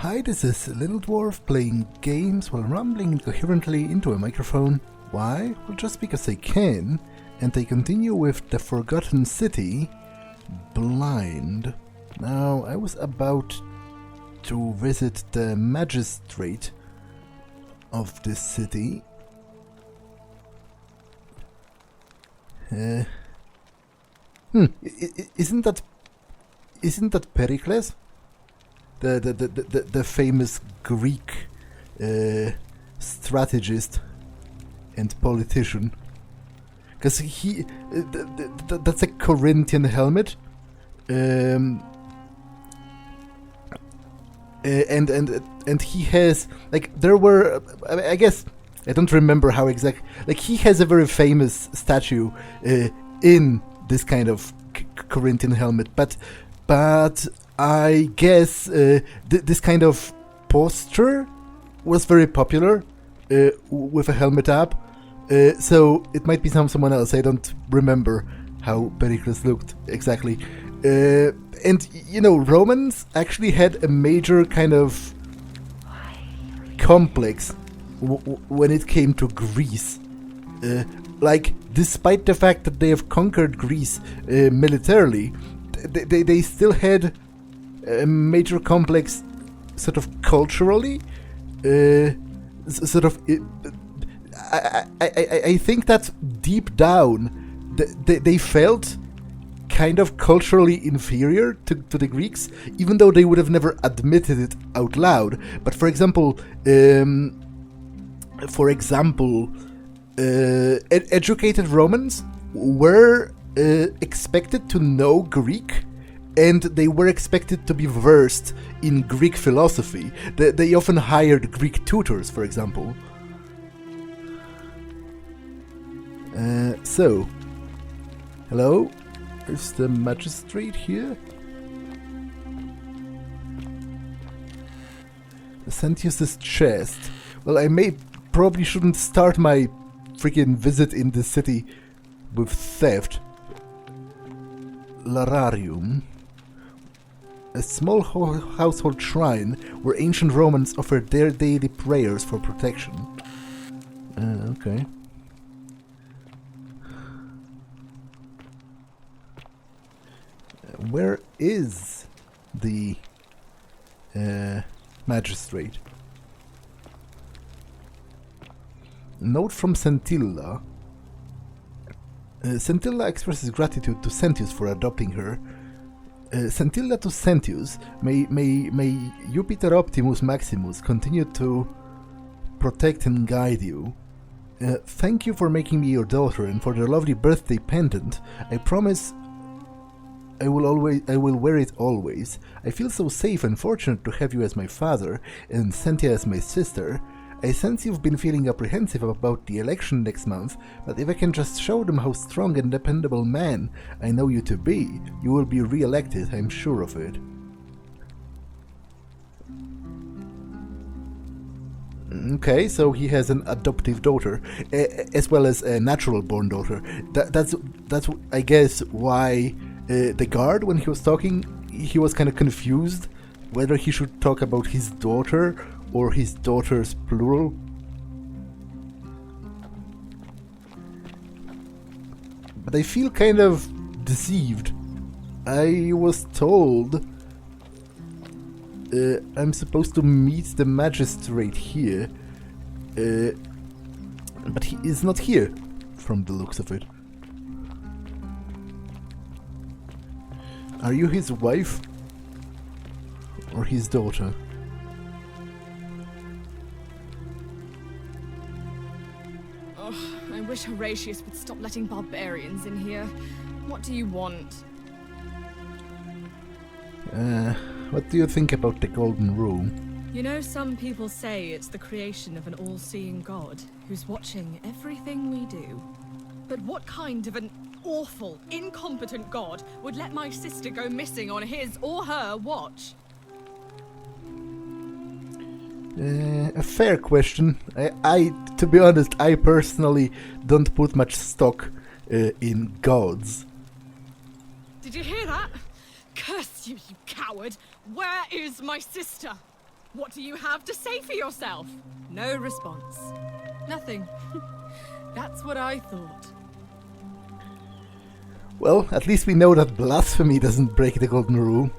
Hi, this is Little Dwarf playing games while rambling incoherently into a microphone. Why? Well, just because I can, and I continue with The Forgotten City, blind. Now, I was about to visit the magistrate of this city. Isn't that Pericles? The famous Greek strategist and politician, because he that's a Corinthian helmet, and he has, like, there were, I guess I don't remember how exact, like, he has a very famous statue in this kind of Corinthian helmet, but I guess this kind of posture was very popular with a helmet up, so it might be someone else. I don't remember how Pericles looked exactly. And, you know, Romans actually had a major kind of complex when it came to Greece. Like, despite the fact that they have conquered Greece militarily, they still had a major complex, sort of culturally, sort of. I think that deep down, they felt kind of culturally inferior to the Greeks, even though they would have never admitted it out loud. But for example, educated Romans were expected to know Greek, and they were expected to be versed in Greek philosophy. They often hired Greek tutors, for example. So, hello? Is the magistrate here? Sentius's chest. Well, I probably shouldn't start my freaking visit in the city with theft. Lararium. A small household shrine where ancient Romans offered their daily prayers for protection. Okay. Where is the magistrate? Note from Centilla. Centilla expresses gratitude to Sentius for adopting her. Centilla to Sentius, may Jupiter Optimus Maximus continue to protect and guide you. Thank you for making me your daughter and for the lovely birthday pendant. I promise I will wear it always. I feel so safe and fortunate to have you as my father and Sentia as my sister. I sense you've been feeling apprehensive about the election next month, but if I can just show them how strong and dependable man I know you to be, you will be re-elected, I'm sure of it. Okay, so he has an adoptive daughter, as well as a natural-born daughter. That's I guess why the guard, when he was talking, he was kind of confused whether he should talk about his daughter or his daughters plural. But I feel kind of deceived. I was told I'm supposed to meet the magistrate here, but he is not here from the looks of it. Are you his wife or his daughter? I wish Horatius would stop letting barbarians in here. What do you want? What do you think about the Golden Room? You know, some people say it's the creation of an all-seeing god who's watching everything we do. But what kind of an awful, incompetent god would let my sister go missing on his or her watch? A fair question. To be honest, I personally don't put much stock in gods. Did you hear that? Curse you, you coward! Where is my sister? What do you have to say for yourself? No response. Nothing. That's what I thought. Well, at least we know that blasphemy doesn't break the golden rule.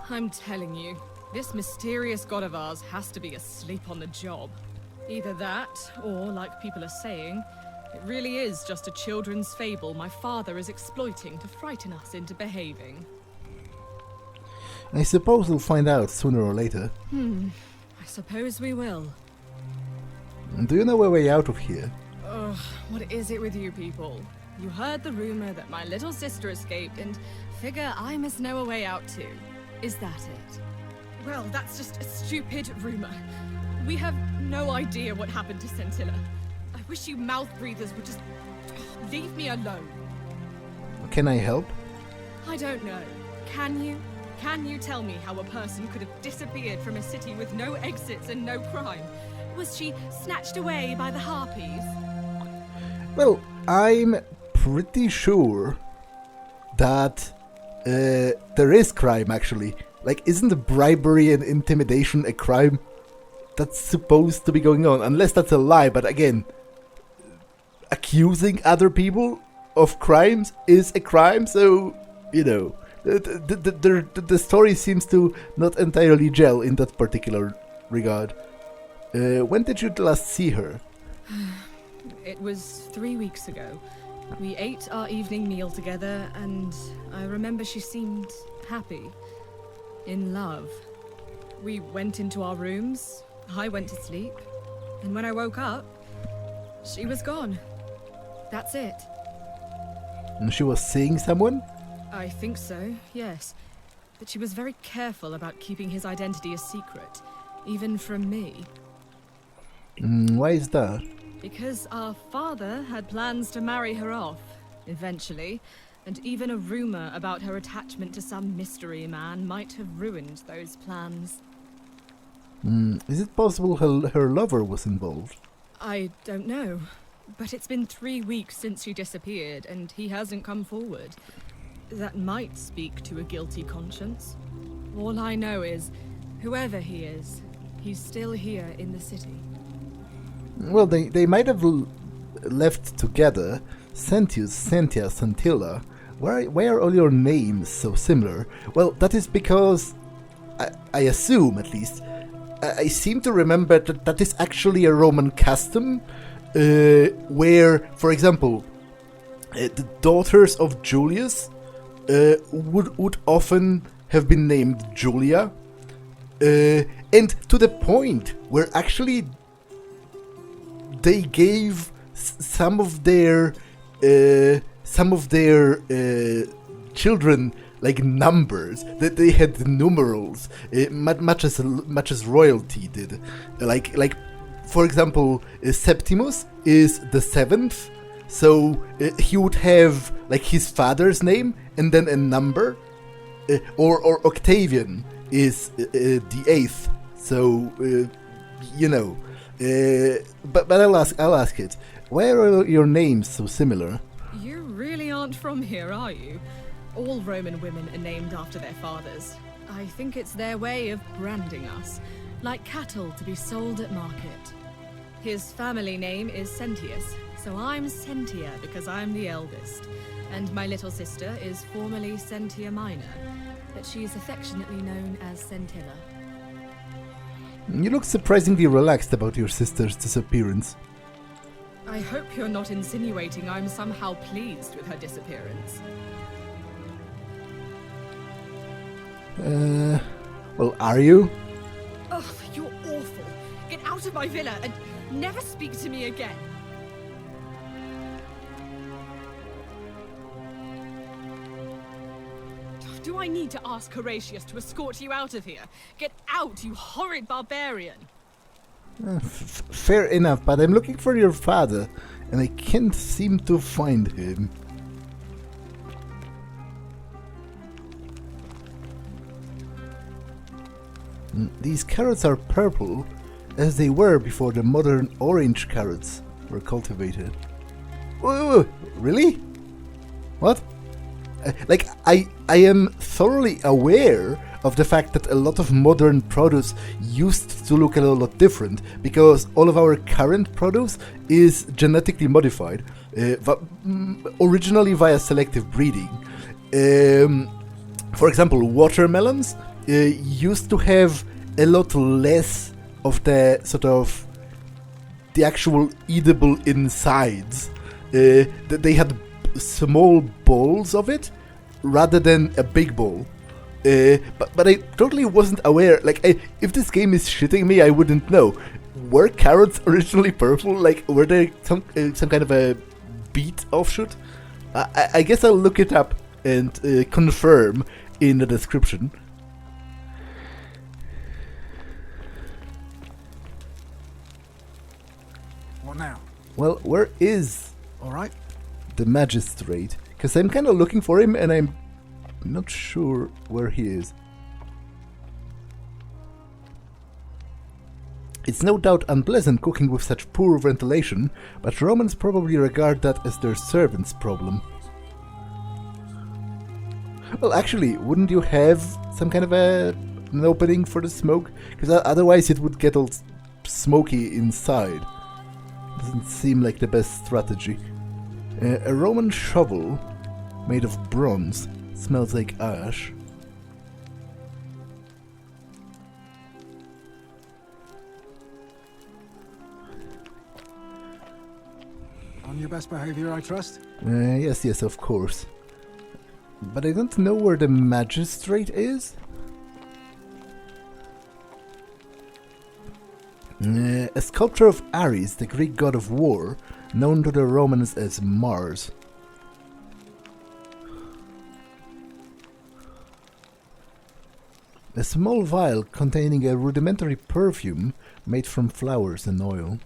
I'm telling you, this mysterious god of ours has to be asleep on the job. Either that, or, like people are saying, it really is just a children's fable my father is exploiting to frighten us into behaving. I suppose we'll find out sooner or later. I suppose we will. Do you know a way out of here? Ugh, what is it with you people? You heard the rumor that my little sister escaped and figure I must know a way out too. Is that it? Well, that's just a stupid rumor. We have no idea what happened to Scintilla. I wish you mouth breathers would just leave me alone. Can I help? I don't know. Can you? Can you tell me how a person could have disappeared from a city with no exits and no crime? Was she snatched away by the harpies? Well, I'm pretty sure that there is crime, actually. Like, isn't the bribery and intimidation a crime that's supposed to be going on? Unless that's a lie, but again, accusing other people of crimes is a crime, so, you know, the story seems to not entirely gel in that particular regard. When did you last see her? It was 3 weeks ago. We ate our evening meal together, and I remember she seemed happy. In love. We went into our rooms, I went to sleep, and when I woke up, she was gone. That's it. And she was seeing someone? I think so, yes. But she was very careful about keeping his identity a secret, even from me. Why is that? Because our father had plans to marry her off, eventually, and even a rumor about her attachment to some mystery man might have ruined those plans. Is it possible her lover was involved? I don't know, but it's been 3 weeks since she disappeared, and he hasn't come forward. That might speak to a guilty conscience. All I know is, whoever he is, he's still here in the city. Well, they might have left together. Centius, Sentia, Scintilla. Why are all your names so similar? Well, that is because, I assume at least, I seem to remember that is actually a Roman custom, where, for example, the daughters of Julius would often have been named Julia, and to the point where actually they gave some of their children like numbers, that they had numerals, much as royalty did. Like for example, Septimus is the 7th, so he would have like his father's name and then a number, or Octavian is the 8th. So you know, but I'll ask it. Why are your names so similar? You really aren't from here, are you? All Roman women are named after their fathers. I think it's their way of branding us, like cattle to be sold at market. His family name is Centius, so I'm Sentia because I'm the eldest. And my little sister is formerly Sentia Minor, but she's affectionately known as Scintilla. You look surprisingly relaxed about your sister's disappearance. I hope you're not insinuating I'm somehow pleased with her disappearance. Well, are you? Ugh, you're awful. Get out of my villa and never speak to me again. Do I need to ask Horatius to escort you out of here? Get out, you horrid barbarian! Fair enough, but I'm looking for your father, and I can't seem to find him. These carrots are purple, as they were before the modern orange carrots were cultivated. Whoa, really? What? I am thoroughly aware of the fact that a lot of modern produce used to look a lot different, because all of our current produce is genetically modified, originally via selective breeding. For example, watermelons used to have a lot less of the sort of the actual eatable insides. They had small balls of it rather than a big ball. But I totally wasn't aware. Like, if this game is shitting me, I wouldn't know. Were carrots originally purple? Like, were they some kind of a beet offshoot? I guess I'll look it up and confirm in the description. What now? Well, where is All right. the magistrate? Because I'm kind of looking for him and I'm not sure where he is. It's no doubt unpleasant cooking with such poor ventilation, but Romans probably regard that as their servant's problem. Well, actually, wouldn't you have some kind of an opening for the smoke? Because otherwise it would get all smoky inside. Doesn't seem like the best strategy. A Roman shovel made of bronze. Smells like ash. On your best behavior, I trust? Yes, of course. But I don't know where the magistrate is. A sculpture of Ares, the Greek god of war, known to the Romans as Mars. A small vial containing a rudimentary perfume made from flowers and oil.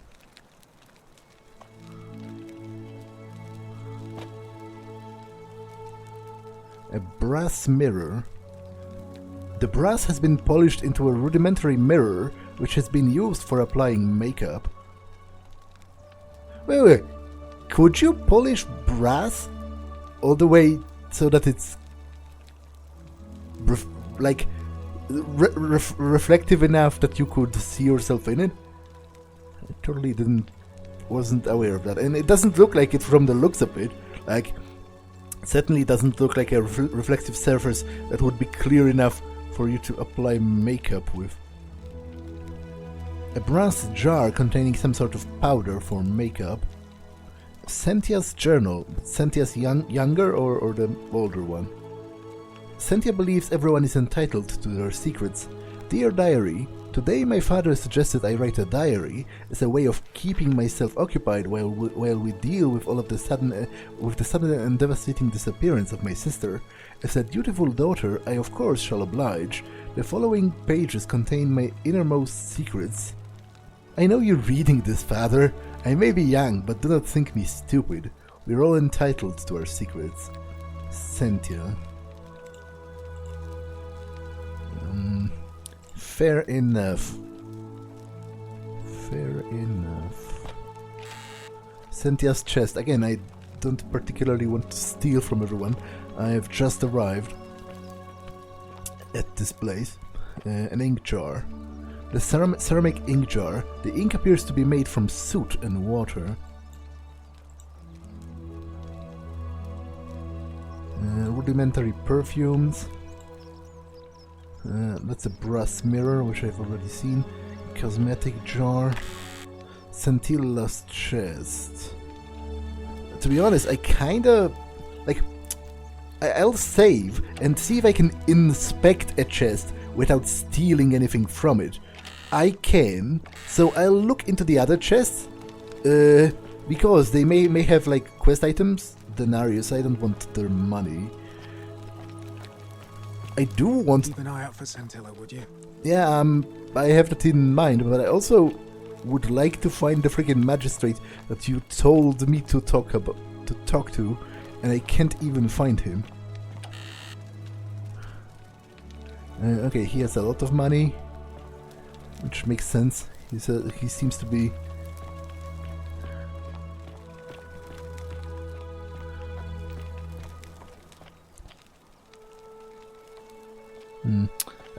A brass mirror. The brass has been polished into a rudimentary mirror which has been used for applying makeup. Wait. Could you polish brass all the way so that it's reflective enough that you could see yourself in it? I totally wasn't aware of that, and it doesn't look like it from the looks of it. Like, certainly doesn't look like a reflective surface that would be clear enough for you to apply makeup with. A brass jar containing some sort of powder for makeup. Cynthia's journal. Cynthia's younger or the older one? Cynthia believes everyone is entitled to their secrets. Dear diary, today my father suggested I write a diary as a way of keeping myself occupied while we deal with all of the sudden and devastating disappearance of my sister. As a dutiful daughter, I of course shall oblige. The following pages contain my innermost secrets. I know you're reading this, father. I may be young, but do not think me stupid. We're all entitled to our secrets. Cynthia. Fair enough. Fair enough. Cynthia's chest. Again, I don't particularly want to steal from everyone. I have just arrived at this place. An ink jar. The ceramic ink jar. The ink appears to be made from soot and water. Rudimentary perfumes. That's a brass mirror, which I've already seen. Cosmetic jar. Scintilla's chest. To be honest, I kinda... like... I'll save and see if I can inspect a chest without stealing anything from it. I can, so I'll look into the other chests. Because they may have, like, quest items. Denarius, I don't want their money. I do want... Keep an eye out for Scintilla, would you? Yeah, I have that in mind, but I also would like to find the freaking magistrate that you told me to talk to, and I can't even find him. Okay, he has a lot of money, which makes sense. He seems to be...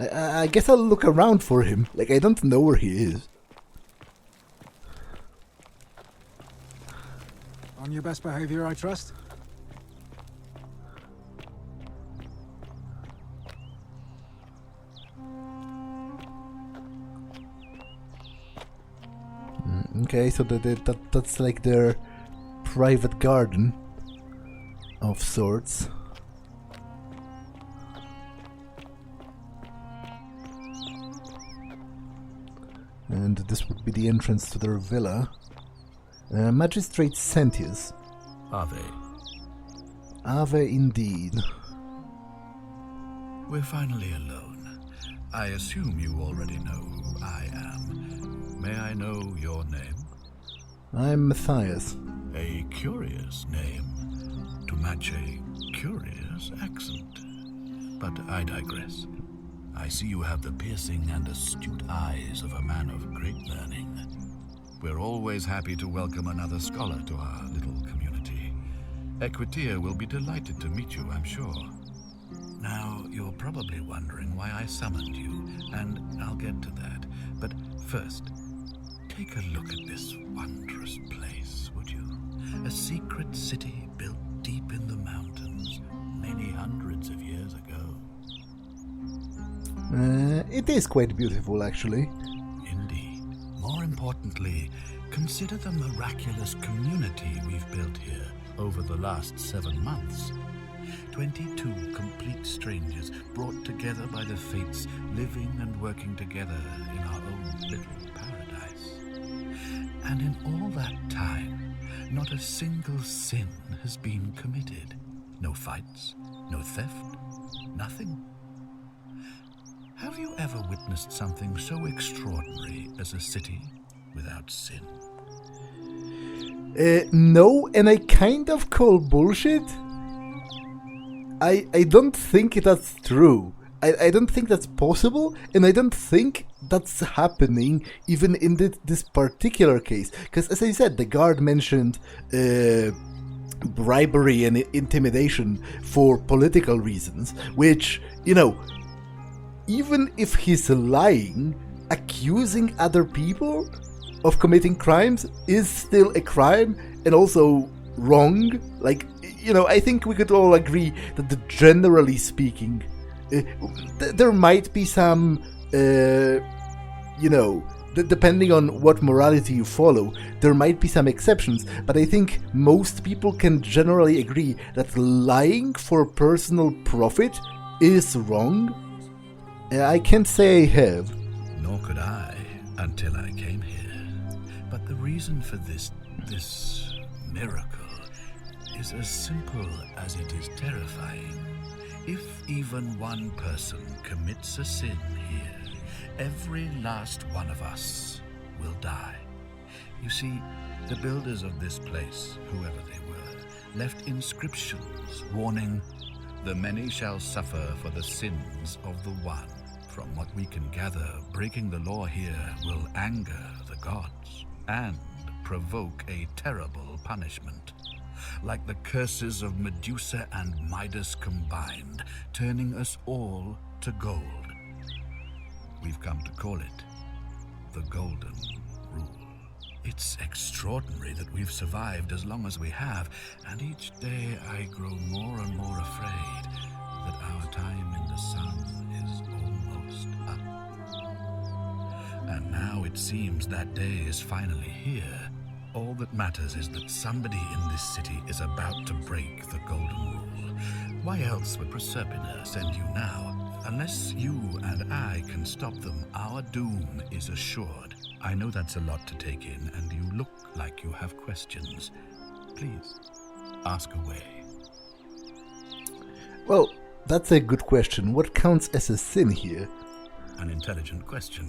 I guess I'll look around for him. Like, I don't know where he is. On your best behavior, I trust? Okay, so that's like their private garden of sorts. And this would be the entrance to their villa. Magistrate ICHTYS. Ave. Ave indeed. We're finally alone. I assume you already know who I am. May I know your name? I'm Matthias. A curious name to match a curious accent. But I digress. I see you have the piercing and astute eyes of a man of great learning. We're always happy to welcome another scholar to our little community. ICHTYS will be delighted to meet you, I'm sure. Now, you're probably wondering why I summoned you, and I'll get to that. But first, take a look at this wondrous place, would you? A secret city built deep in the mountains, many hundreds of years ago. It is quite beautiful, actually. Indeed. More importantly, consider the miraculous community we've built here over the last 7 months. 22 complete strangers brought together by the fates, living and working together in our own little paradise. And in all that time, not a single sin has been committed. No fights, no theft, nothing. Have you ever witnessed something so extraordinary as a city without sin? No, and I kind of call bullshit. I don't think that's true. I don't think that's possible, and I don't think that's happening even in this particular case. Because, as I said, the guard mentioned bribery and intimidation for political reasons, which, you know, even if he's lying, accusing other people of committing crimes is still a crime and also wrong. Like, you know, I think we could all agree that generally speaking, there might be some, you know, depending on what morality you follow, there might be some exceptions, but I think most people can generally agree that lying for personal profit is wrong. I can't say I have. Nor could I, until I came here. But the reason for this miracle is as simple as it is terrifying. If even one person commits a sin here, every last one of us will die. You see, the builders of this place, whoever they were, left inscriptions warning, "The many shall suffer for the sins of the one." From what we can gather, breaking the law here will anger the gods and provoke a terrible punishment. Like the curses of Medusa and Midas combined, turning us all to gold. We've come to call it the Golden Rule. It's extraordinary that we've survived as long as we have, and each day I grow more and more afraid that our time in the sun is almost up. And now it seems that day is finally here. All that matters is that somebody in this city is about to break the Golden Rule. Why else would Proserpina send you now? Unless you and I can stop them, our doom is assured. I know that's a lot to take in, and you look like you have questions. Please, ask away. Well, that's a good question. What counts as a sin here? An intelligent question.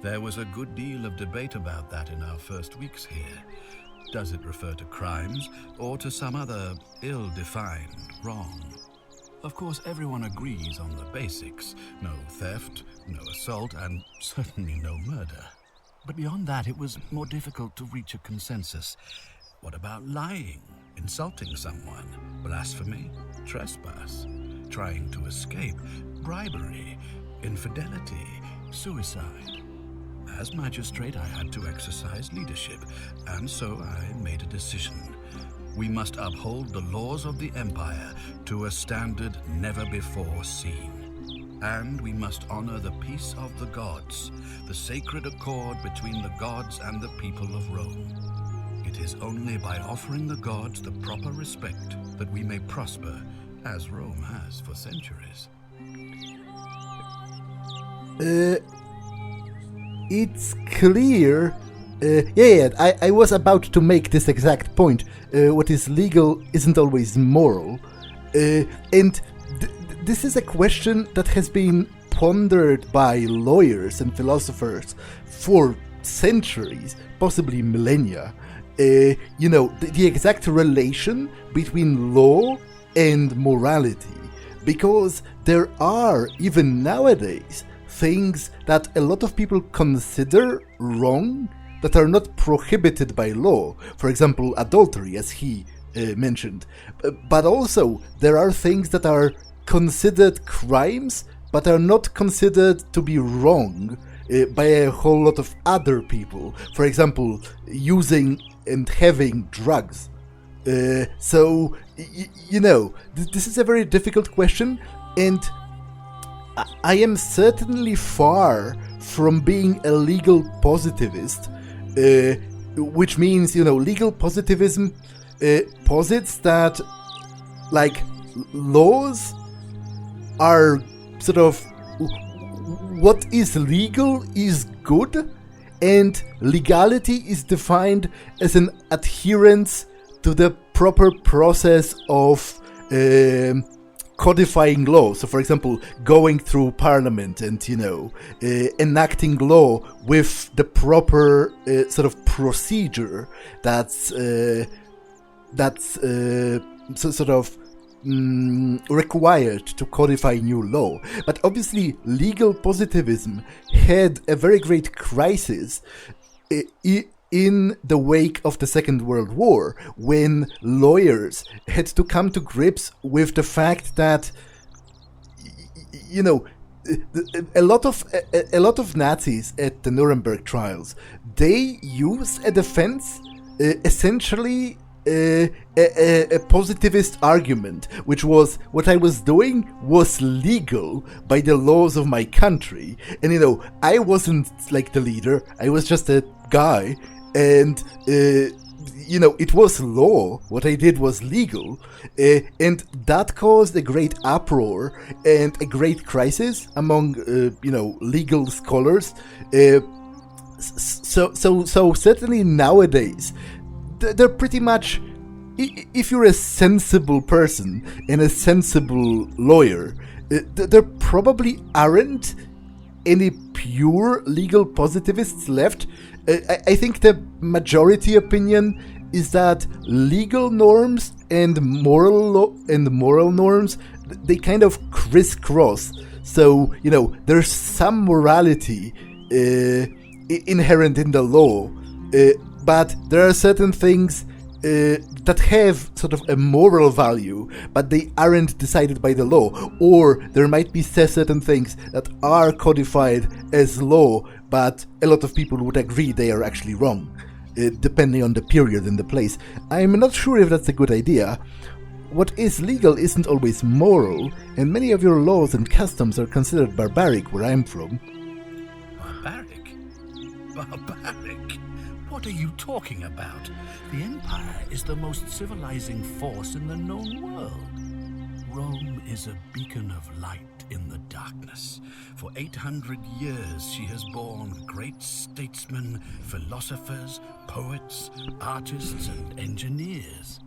There was a good deal of debate about that in our first weeks here. Does it refer to crimes or to some other ill-defined wrong? Of course, everyone agrees on the basics. No theft, no assault, and certainly no murder. But beyond that, it was more difficult to reach a consensus. What about lying, insulting someone, blasphemy, trespass, trying to escape, bribery, infidelity, suicide. As magistrate, I had to exercise leadership, and so I made a decision. We must uphold the laws of the Empire to a standard never before seen. And we must honor the peace of the gods, the sacred accord between the gods and the people of Rome. It is only by offering the gods the proper respect that we may prosper, as Rome has for centuries. It's clear. I was about to make this exact point. What is legal isn't always moral. And this is a question that has been pondered by lawyers and philosophers for centuries, possibly millennia. The exact relation between law and morality. Because there are, even nowadays, things that a lot of people consider wrong that are not prohibited by law. For example, adultery, as he mentioned. But also, there are things that are considered crimes, but are not considered to be wrong by a whole lot of other people. For example, using and having drugs. This is a very difficult question, and I am certainly far from being a legal positivist, which means, legal positivism posits that, laws are sort of what is legal is good, and legality is defined as an adherence to the proper process of codifying law. So, for example, going through parliament and, enacting law with the proper sort of procedure that's required to codify new law. But obviously, legal positivism had a very great crisis in the wake of the Second World War, when lawyers had to come to grips with the fact that, a lot of Nazis at the Nuremberg trials, they use a defense essentially a positivist argument, which was what I was doing was legal by the laws of my country. And I wasn't like the leader, I was just a guy, and it was law. What I did was legal, and that caused a great uproar and a great crisis among legal scholars. So certainly nowadays, they're pretty much, if you're a sensible person and a sensible lawyer, there probably aren't any pure legal positivists left. I think the majority opinion is that legal norms and moral norms, they kind of crisscross. So, there's some morality inherent in the law, but there are certain things that have sort of a moral value, but they aren't decided by the law. Or there might be certain things that are codified as law, but a lot of people would agree they are actually wrong, depending on the period and the place. I'm not sure if that's a good idea. What is legal isn't always moral, and many of your laws and customs are considered barbaric where I'm from. Barbaric? Barbaric? What are you talking about? The Empire is the most civilizing force in the known world. Rome is a beacon of light in the darkness. For 800 years she has borne great statesmen, philosophers, poets, artists, and engineers.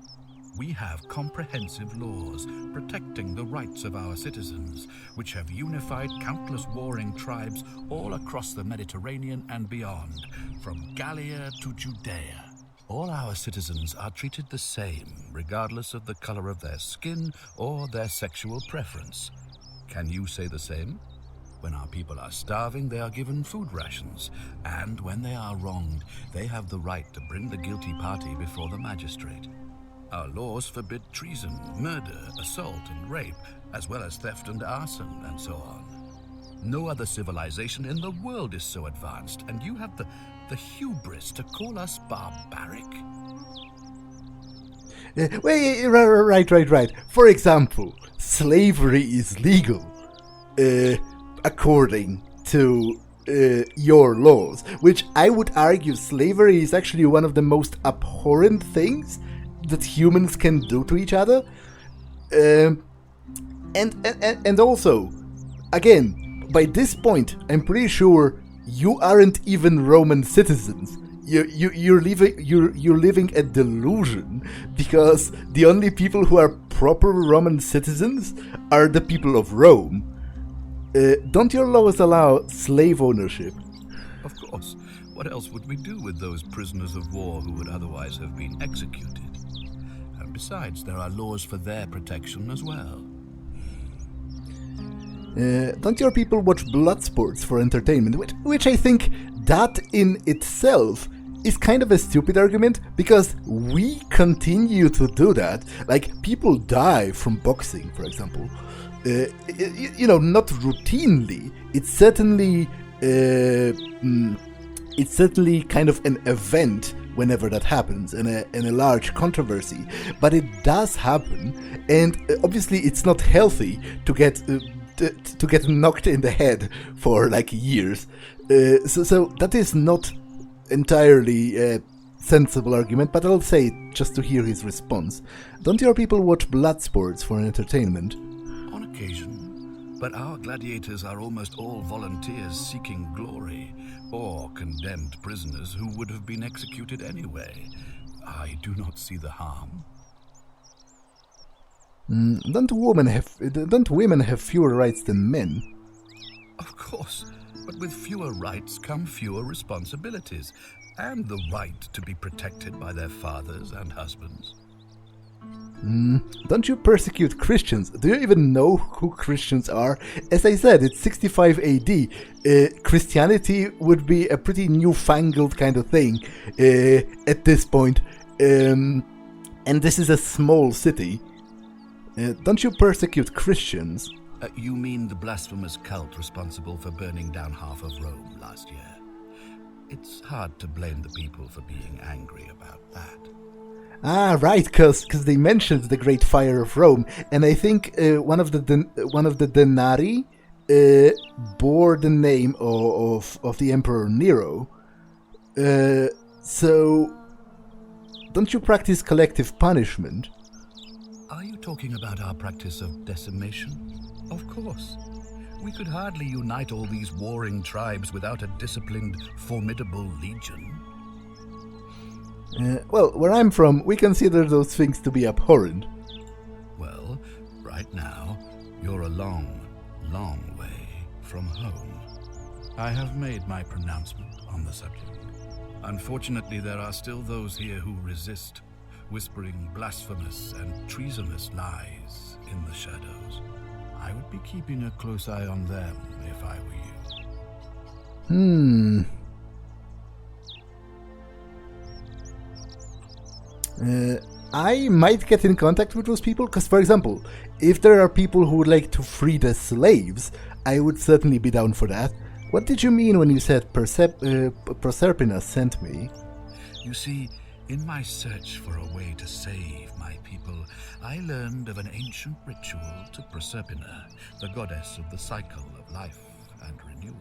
We have comprehensive laws protecting the rights of our citizens, which have unified countless warring tribes all across the Mediterranean and beyond, from Gallia to Judea. All our citizens are treated the same, regardless of the color of their skin or their sexual preference. Can you say the same? When our people are starving, they are given food rations, and when they are wronged, they have the right to bring the guilty party before the magistrate. Our laws forbid treason, murder, assault, and rape, as well as theft and arson, and so on. No other civilization in the world is so advanced, and you have the hubris to call us barbaric? Right. For example, slavery is legal, according to your laws, which I would argue slavery is actually one of the most abhorrent things that humans can do to each other. And also, again, by this point, I'm pretty sure you aren't even Roman citizens. You're living a delusion, because the only people who are proper Roman citizens are the people of Rome. Don't your laws allow slave ownership? Of course. What else would we do with those prisoners of war who would otherwise have been executed? And besides, there are laws for their protection as well. Don't your people watch blood sports for entertainment? Which I think that in itself is kind of a stupid argument, because we continue to do that. Like, people die from boxing, for example. Not routinely. It's certainly kind of an event whenever that happens, and a large controversy. But it does happen, and obviously it's not healthy to get knocked in the head for like years. So that is not entirely a sensible argument, but I'll say it just to hear his response. Don't your people watch blood sports for entertainment? On occasion, but our gladiators are almost all volunteers seeking glory, or condemned prisoners who would have been executed anyway. I do not see the harm. Don't women have fewer rights than men? Of course, but with fewer rights come fewer responsibilities, and the right to be protected by their fathers and husbands. Don't you persecute Christians? Do you even know who Christians are? As I said, it's 65 AD. Christianity would be a pretty newfangled kind of thing at this point. And this is a small city. Don't you persecute Christians? You mean the blasphemous cult responsible for burning down half of Rome last year? It's hard to blame the people for being angry about that. Ah, right, because they mentioned the Great Fire of Rome, and I think one of the denarii bore the name of the Emperor Nero. So, don't you practice collective punishment? Are you talking about our practice of decimation? Of course. We could hardly unite all these warring tribes without a disciplined, formidable legion. Well, where I'm from, we consider those things to be abhorrent. Well, right now, you're a long, long way from home. I have made my pronouncement on the subject. Unfortunately, there are still those here who resist, whispering blasphemous and treasonous lies in the shadows. I would be keeping a close eye on them if I were you. I might get in contact with those people, because, for example, if there are people who would like to free the slaves, I would certainly be down for that. What did you mean when you said Proserpina sent me? You see, in my search for a way to save my people, I learned of an ancient ritual to Proserpina, the goddess of the cycle of life and renewal.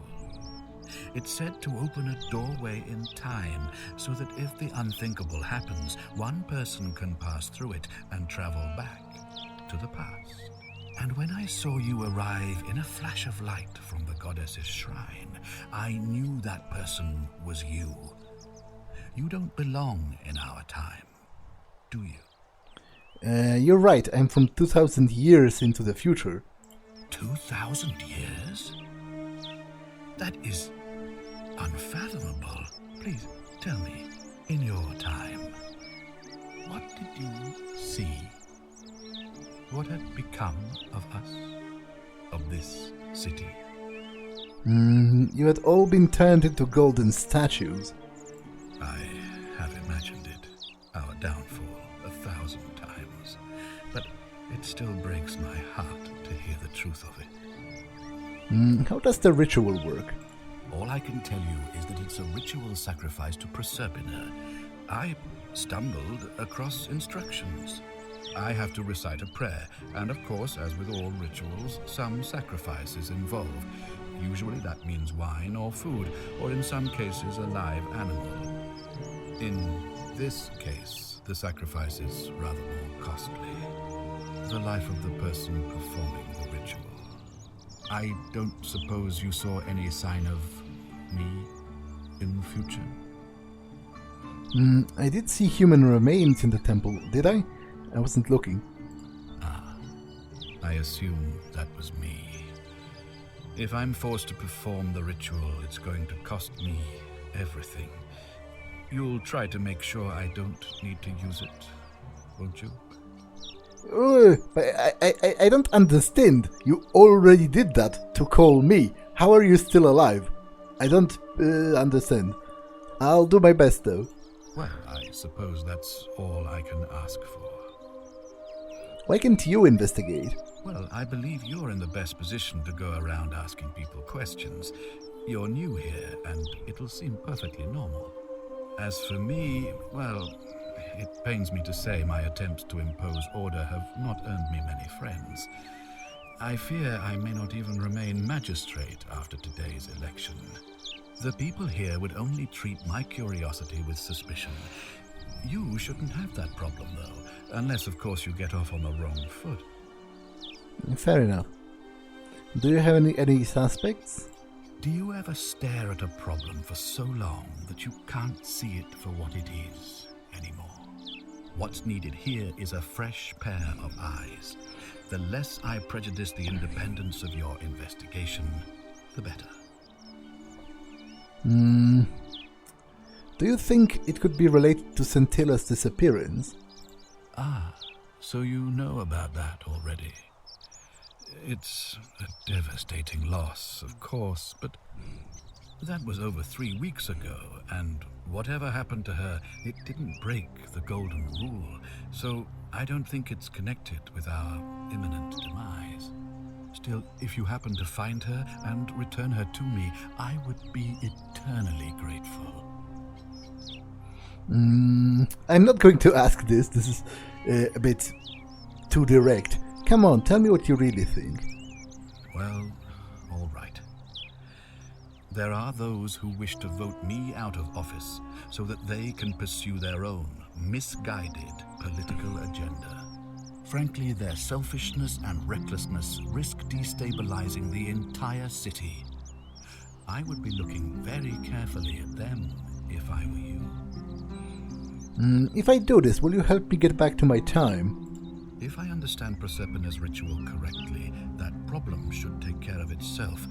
It's said to open a doorway in time, so that if the unthinkable happens, one person can pass through it and travel back to the past. And when I saw you arrive in a flash of light from the goddess's shrine, I knew that person was you. You don't belong in our time, do you? You're right, I'm from 2,000 years into the future. 2,000 years? That is unfathomable. Please, tell me, in your time, what did you see? What had become of us? Of this city? You had all been turned into golden statues. I have imagined it, our downfall, 1,000 times. But it still breaks my heart to hear the truth of it. How does the ritual work? All I can tell you is that it's a ritual sacrifice to Proserpina. I stumbled across instructions. I have to recite a prayer, and of course, as with all rituals, some sacrifice is involved. Usually that means wine or food, or in some cases a live animal. In this case, the sacrifice is rather more costly. The life of the person performing the ritual. I don't suppose you saw any sign of me in the future? I did see human remains in the temple, did I? I wasn't looking. I assume that was me. If I'm forced to perform the ritual, it's going to cost me everything. You'll try to make sure I don't need to use it, won't you? But I don't understand. You already did that to call me. How are you still alive? I don't understand. I'll do my best, though. Well, I suppose that's all I can ask for. Why can't you investigate? Well, I believe you're in the best position to go around asking people questions. You're new here, and it'll seem perfectly normal. As for me, well, it pains me to say my attempts to impose order have not earned me many friends. I fear I may not even remain magistrate after today's election. The people here would only treat my curiosity with suspicion. You shouldn't have that problem, though, unless, of course, you get off on the wrong foot. Fair enough. Do you have any suspects? Do you ever stare at a problem for so long that you can't see it for what it is anymore? What's needed here is a fresh pair of eyes. The less I prejudice the independence of your investigation, the better. Do you think it could be related to Scintilla's disappearance? Ah, so you know about that already. It's a devastating loss, of course, but that was over 3 weeks ago, and whatever happened to her, it didn't break the golden rule, so I don't think it's connected with our imminent demise. Still, if you happen to find her and return her to me, I would be eternally grateful. I'm not going to ask this. This is a bit too direct. Come on, tell me what you really think. Well, all right. There are those who wish to vote me out of office so that they can pursue their own misguided political agenda. Frankly, their selfishness and recklessness risk destabilizing the entire city. I would be looking very carefully at them if I were you. If I do this, will you help me get back to my time? If I understand Proserpina's ritual correctly, that problem should take care of itself.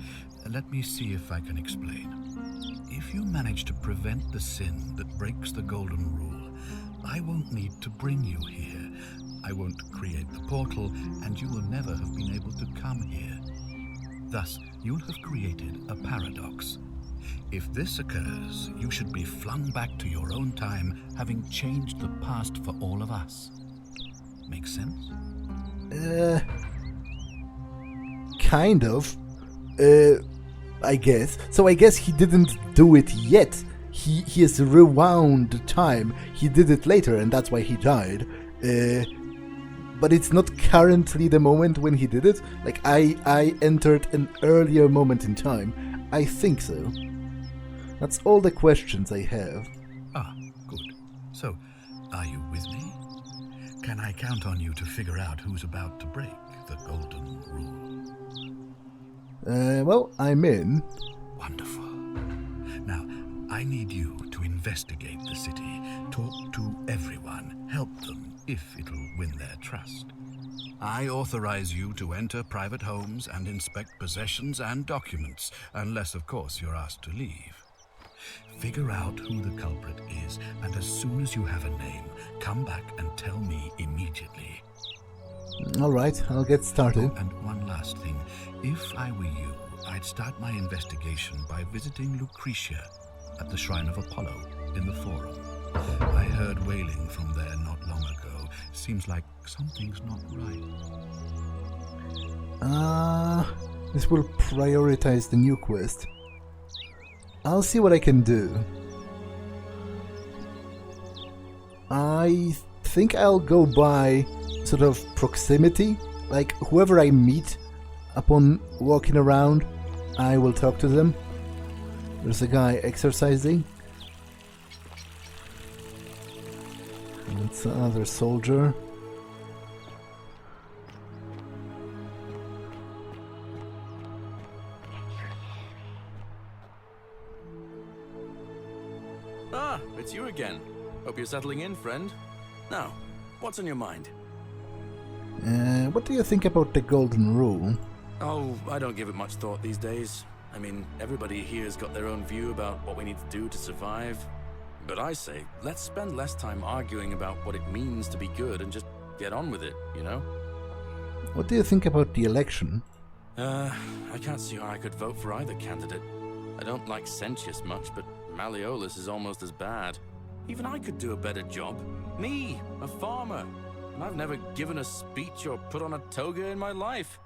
Let me see if I can explain. If you manage to prevent the sin that breaks the golden rule, I won't need to bring you here. I won't create the portal, and you will never have been able to come here. Thus, you'll have created a paradox. If this occurs, you should be flung back to your own time, having changed the past for all of us. Make sense? Kind of. I guess. So I guess he didn't do it yet. He has rewound the time. He did it later, and that's why he died. But it's not currently the moment when he did it. Like, I entered an earlier moment in time. I think so. That's all the questions I have. Ah, good. So, are you with me? Can I count on you to figure out who's about to break the golden rule? Well, I'm in. Wonderful. Now, I need you to investigate the city, talk to everyone, help them if it'll win their trust. I authorize you to enter private homes and inspect possessions and documents, unless, of course, you're asked to leave. Figure out who the culprit is, and as soon as you have a name, come back and tell me immediately. Alright, I'll get started. Oh, and one last thing. If I were you, I'd start my investigation by visiting Lucretia at the Shrine of Apollo in the Forum. I heard wailing from there not long ago. Seems like something's not right. This will prioritize the new quest. I'll see what I can do. I think I'll go by sort of proximity. Like, whoever I meet upon walking around, I will talk to them. There's a guy exercising. That's another soldier. Ah, it's you again. Hope you're settling in, friend. Now, what's on your mind? What do you think about the golden rule? Oh, I don't give it much thought these days. I mean, everybody here's got their own view about what we need to do to survive. But I say, let's spend less time arguing about what it means to be good and just get on with it, you know? What do you think about the election? I can't see how I could vote for either candidate. I don't like Sentius much, but Malleolus is almost as bad. Even I could do a better job. Me, a farmer. And I've never given a speech or put on a toga in my life.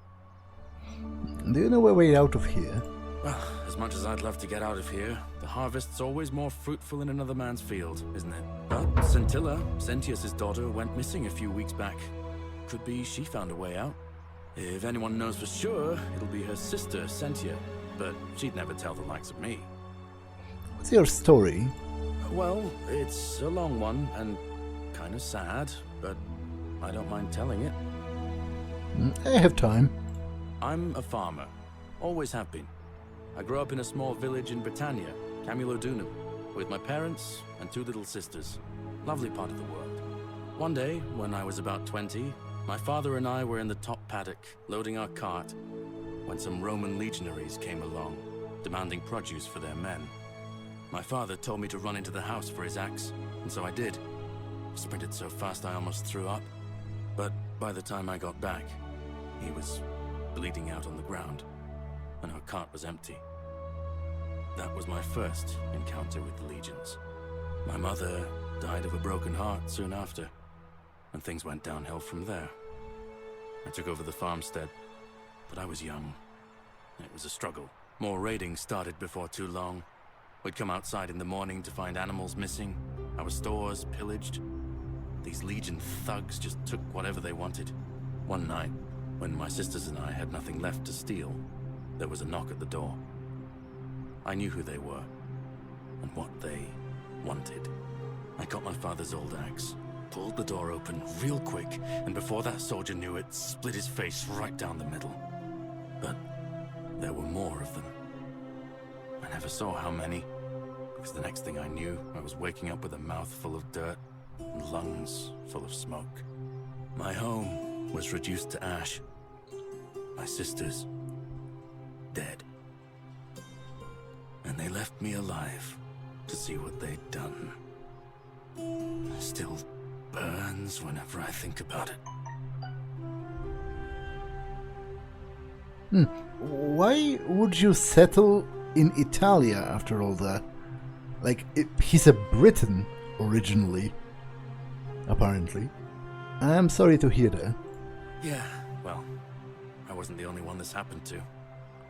Do you know a way out of here? Well, as much as I'd love to get out of here, the harvest's always more fruitful in another man's field, isn't it? But Scintilla, Sentius' daughter, went missing a few weeks back. Could be she found a way out. If anyone knows for sure, it'll be her sister, Sentia. But she'd never tell the likes of me. What's your story? Well, it's a long one and kind of sad, but I don't mind telling it. I have time. I'm a farmer. Always have been. I grew up in a small village in Britannia, Camulodunum, with my parents and 2 little sisters. Lovely part of the world. One day, when I was about 20, my father and I were in the top paddock, loading our cart, when some Roman legionaries came along, demanding produce for their men. My father told me to run into the house for his axe, and so I did. Sprinted so fast I almost threw up. But by the time I got back, he was bleeding out on the ground, and our cart was empty. That was my first encounter with the legions. My mother died of a broken heart soon after, and things went downhill from there. I took over the farmstead, but I was young. It was a struggle. More raiding started before too long. We'd come outside in the morning to find animals missing, our stores pillaged. These legion thugs just took whatever they wanted. One night, when my sisters and I had nothing left to steal, there was a knock at the door. I knew who they were, and what they wanted. I got my father's old axe, pulled the door open real quick, and before that soldier knew it, split his face right down the middle. But there were more of them. I never saw how many, because the next thing I knew, I was waking up with a mouth full of dirt and lungs full of smoke. My home was reduced to ash. My sisters, dead. And they left me alive to see what they'd done. It still burns whenever I think about it. Why would you settle in Italia after all that? Like, he's a Briton originally, apparently. I'm sorry to hear that. Yeah, well, I wasn't the only one this happened to.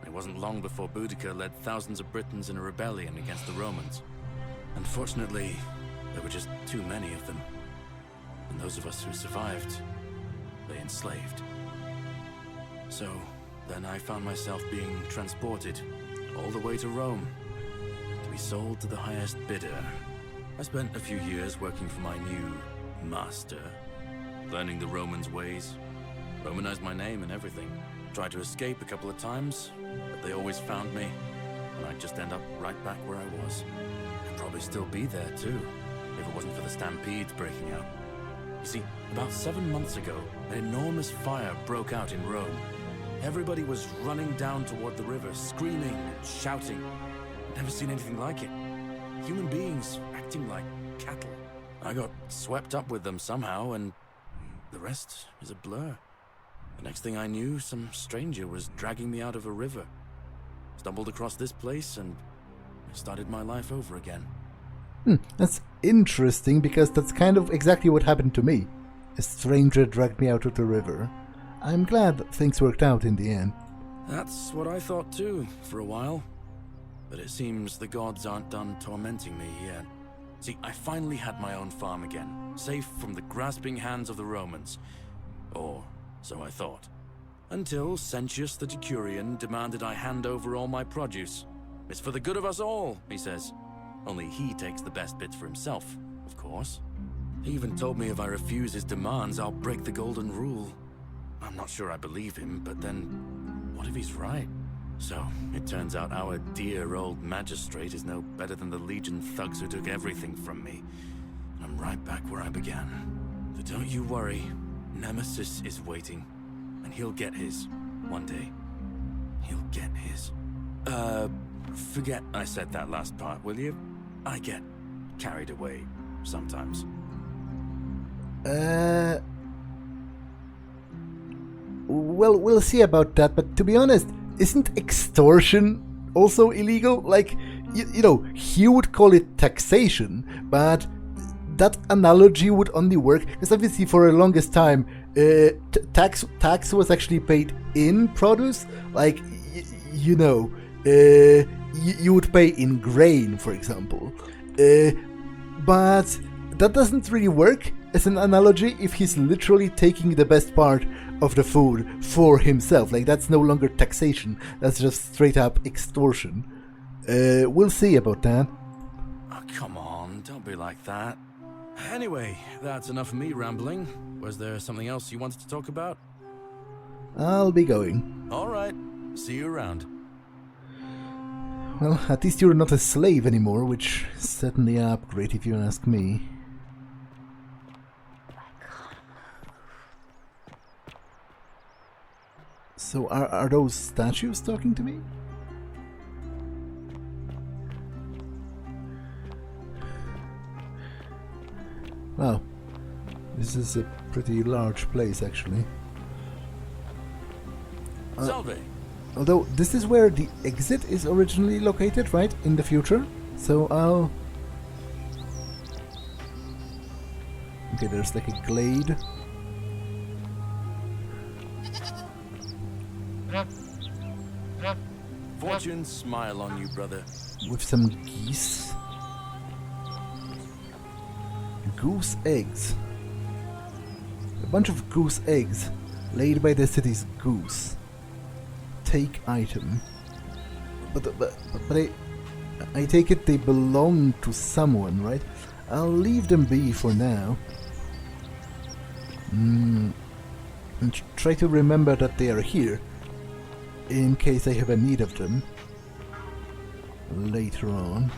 It wasn't long before Boudica led thousands of Britons in a rebellion against the Romans. Unfortunately, there were just too many of them. And those of us who survived, they enslaved. So, then I found myself being transported all the way to Rome, to be sold to the highest bidder. I spent a few years working for my new master, learning the Romans' ways, Romanized my name and everything. Tried to escape a couple of times, but they always found me, and I'd just end up right back where I was. I'd probably still be there too, if it wasn't for the stampedes breaking out. You see, about 7 months ago, an enormous fire broke out in Rome. Everybody was running down toward the river, screaming and shouting. I'd never seen anything like it. Human beings acting like cattle. I got swept up with them somehow, and the rest is a blur. The next thing I knew, some stranger was dragging me out of a river. Stumbled across this place, and I started my life over again. That's interesting, because that's kind of exactly what happened to me. A stranger dragged me out of the river. I'm glad things worked out in the end. That's what I thought too, for a while. But it seems the gods aren't done tormenting me yet. See, I finally had my own farm again, safe from the grasping hands of the Romans. Or so I thought. Until Sentius the Decurion demanded I hand over all my produce. It's for the good of us all, he says. Only he takes the best bits for himself, of course. He even told me if I refuse his demands, I'll break the golden rule. I'm not sure I believe him, but then, what if he's right? So, it turns out our dear old magistrate is no better than the Legion thugs who took everything from me. I'm right back where I began. But don't you worry, Nemesis is waiting. And he'll get his, one day. He'll get his. Forget I said that last part, will you? I get carried away sometimes. Well, we'll see about that, but to be honest, isn't extortion also illegal? Like, you know, he would call it taxation, but that analogy would only work, because obviously for the longest time, tax was actually paid in produce. Like, you know, you would pay in grain, for example. But that doesn't really work as an analogy if he's literally taking the best part of the food for himself. Like, that's no longer taxation, that's just straight up extortion. We'll see about that. Oh, come on, don't be like that. Anyway, that's enough of me rambling. Was there something else you wanted to talk about? I'll be going. Alright, see you around. Well, at least you're not a slave anymore, which is certainly an upgrade if you ask me. So are those statues talking to me? Wow, this is a pretty large place actually. Salve! Although this is where the exit is originally located, right? In the future. So I'll... Okay, there's like a glade. Fortune smile on you, brother. With some geese. Goose eggs. A bunch of goose eggs laid by the city's goose. Take item. But I take it they belong to someone, right? I'll leave them be for now. And try to remember that they are here in case I have a need of them later on.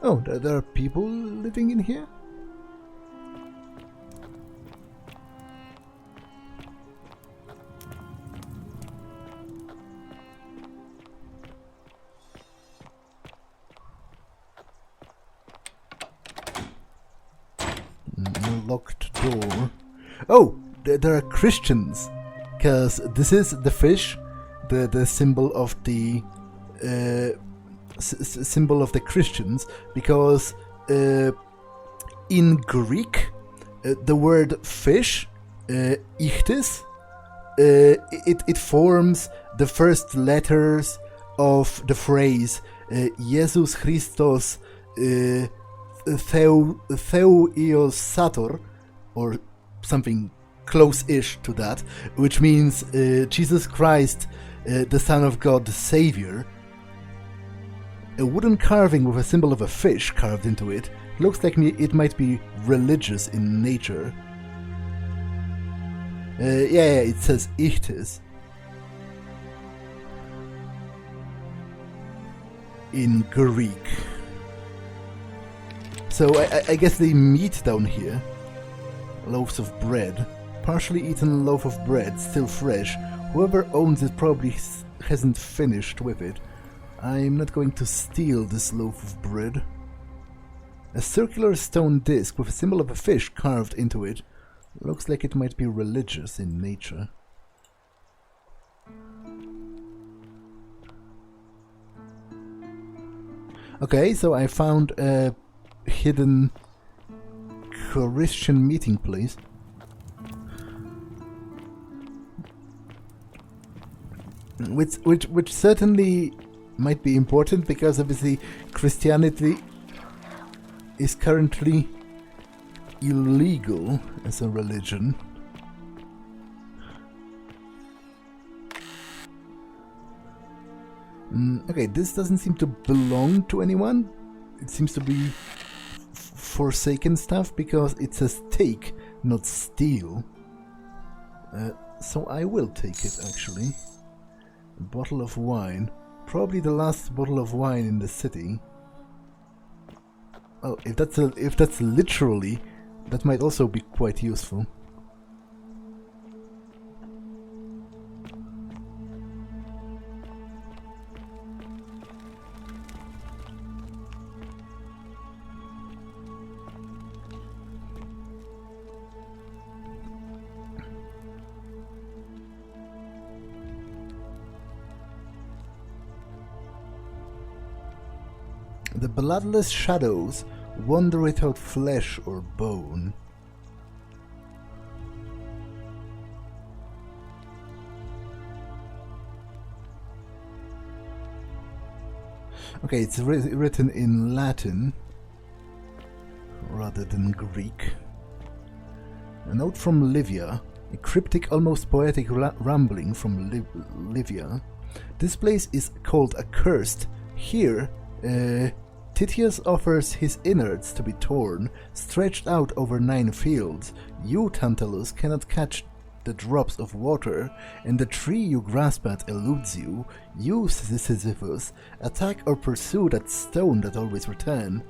Oh, there are people living in here? Locked door. Oh, there are Christians, because this is the fish, the symbol of the symbol of the Christians, because in Greek the word fish, ICHTYS, it forms the first letters of the phrase Jesus Christos Theoiosator, or something close-ish to that, which means Jesus Christ, the Son of God, the Savior. A wooden carving with a symbol of a fish carved into it. Looks like it might be religious in nature. Yeah, it says ICHTYS. In Greek. So I guess they meet down here. Loaves of bread. Partially eaten loaf of bread, still fresh. Whoever owns it probably hasn't finished with it. I'm not going to steal this loaf of bread. A circular stone disc with a symbol of a fish carved into it. Looks like it might be religious in nature. Okay, so I found a hidden Christian meeting place. Which certainly might be important, because obviously Christianity is currently illegal as a religion. Okay, this doesn't seem to belong to anyone. It seems to be forsaken stuff, because it says take, not steal. So I will take it, actually. A bottle of wine. Probably the last bottle of wine in the city. Oh, if that's literally, that might also be quite useful. The bloodless shadows wander without flesh or bone. Okay, it's written in Latin rather than Greek. A note from Livia, a cryptic, almost poetic rambling from Livia. This place is called accursed. Here, Titius offers his innards to be torn, stretched out over 9 fields. You, Tantalus, cannot catch the drops of water, and the tree you grasp at eludes you. You, Sisyphus, attack or pursue that stone that always return.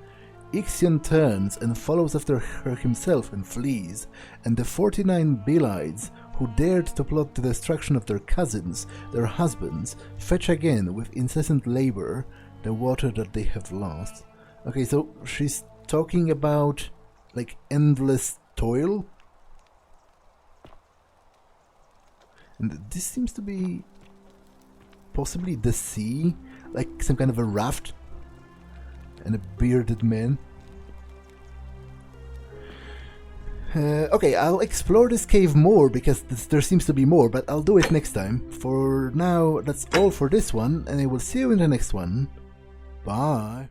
Ixion turns and follows after her himself and flees, and the 49 Belides, who dared to plot the destruction of their cousins, their husbands, fetch again with incessant labor the water that they have lost. Okay, so she's talking about, like, endless toil? And this seems to be possibly the sea, like some kind of a raft, and a bearded man. Okay, I'll explore this cave more, because there seems to be more, but I'll do it next time. For now, that's all for this one, and I will see you in the next one. Bye.